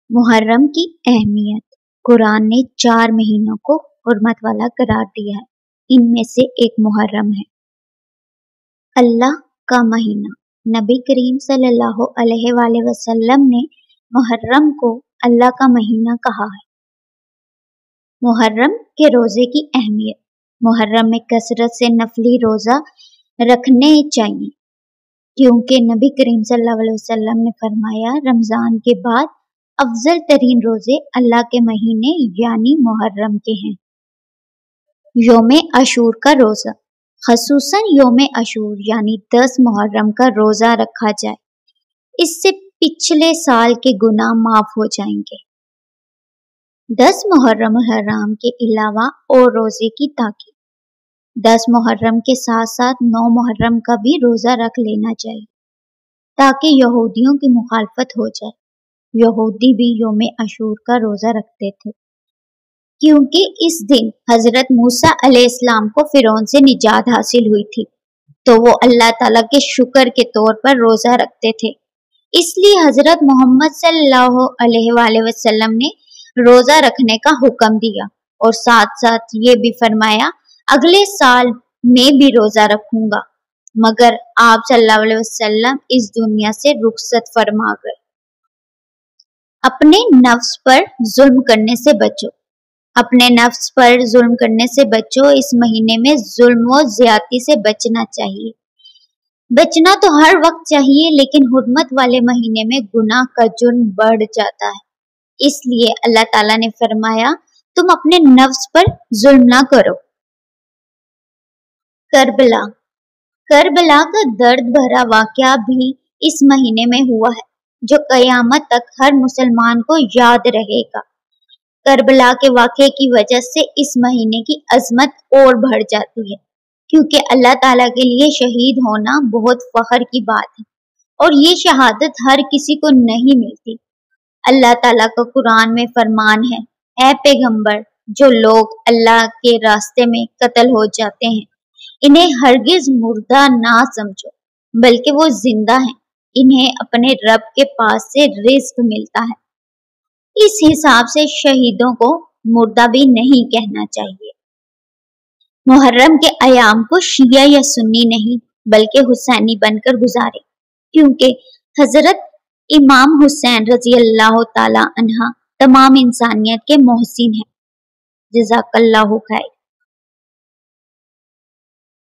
محرم کی اہمیت۔ قرآن نے 4 مہینوں کو حرمت والا قرار دیا ہے، ان میں سے ایک محرم ہے۔ اللہ کا مہینہ۔ نبی کریم صلی اللہ علیہ وآلہ وسلم نے محرم کو اللہ کا مہینہ کہا ہے۔ محرم کے روزے کی اہمیت۔ محرم میں کثرت سے نفلی روزہ رکھنے چاہیے، کیونکہ نبی کریم صلی اللہ علیہ وسلم نے فرمایا رمضان کے بعد افضل ترین روزے اللہ کے مہینے یعنی محرم کے ہیں۔ یوم عاشور کا روزہ۔ خصوصاً یوم عاشور یعنی 10 محرم کا روزہ رکھا جائے، اس سے پچھلے سال کے گناہ معاف ہو جائیں گے۔ 10 محرم الحرام کے علاوہ اور روزے کی تاکید۔ 10 محرم کے ساتھ ساتھ 9 محرم کا بھی روزہ رکھ لینا چاہیے تاکہ یہودیوں کی مخالفت ہو جائے۔ یہودی بھی یوم عاشور کا روزہ رکھتے تھے، کیونکہ اس دن حضرت موسیٰ علیہ السلام کو فرعون سے نجات حاصل ہوئی تھی، تو وہ اللہ تعالیٰ کے شکر کے طور پر روزہ رکھتے تھے۔ اس لیے حضرت محمد صلی اللہ علیہ وآلہ وسلم نے روزہ رکھنے کا حکم دیا اور ساتھ ساتھ یہ بھی فرمایا اگلے سال میں بھی روزہ رکھوں گا، مگر آپ صلی اللہ علیہ وسلم اس دنیا سے رخصت فرما گئے۔ اپنے نفس پر ظلم کرنے سے بچو۔ اپنے نفس پر ظلم کرنے سے بچو۔ اس مہینے میں ظلم و زیادتی سے بچنا چاہیے۔ بچنا تو ہر وقت چاہیے، لیکن حرمت والے مہینے میں گناہ کا جرم بڑھ جاتا ہے، اس لیے اللہ تعالیٰ نے فرمایا تم اپنے نفس پر ظلم نہ کرو۔ کربلا۔ کربلا کا درد بھرا واقعہ بھی اس مہینے میں ہوا ہے، جو قیامت تک ہر مسلمان کو یاد رہے گا۔ کربلا کے واقعے کی وجہ سے اس مہینے کی عظمت اور بڑھ جاتی ہے، کیونکہ اللہ تعالیٰ کے لیے شہید ہونا بہت فخر کی بات ہے، اور یہ شہادت ہر کسی کو نہیں ملتی۔ اللہ تعالیٰ کا قرآن میں فرمان ہے، اے پیغمبر، جو لوگ اللہ کے راستے میں قتل ہو جاتے ہیں انہیں ہرگز مردہ نہ سمجھو، بلکہ وہ زندہ ہیں، انہیں اپنے رب کے پاس سے رزق ملتا ہے۔ اس حساب سے شہیدوں کو مردہ بھی نہیں کہنا چاہیے۔ محرم کے ایام کو شیعہ یا سنی نہیں بلکہ حسینی بن کر گزارے، کیونکہ حضرت امام حسین رضی اللہ تعالی عنہ تمام انسانیت کے محسن ہیں۔ جزاک اللہ خیر۔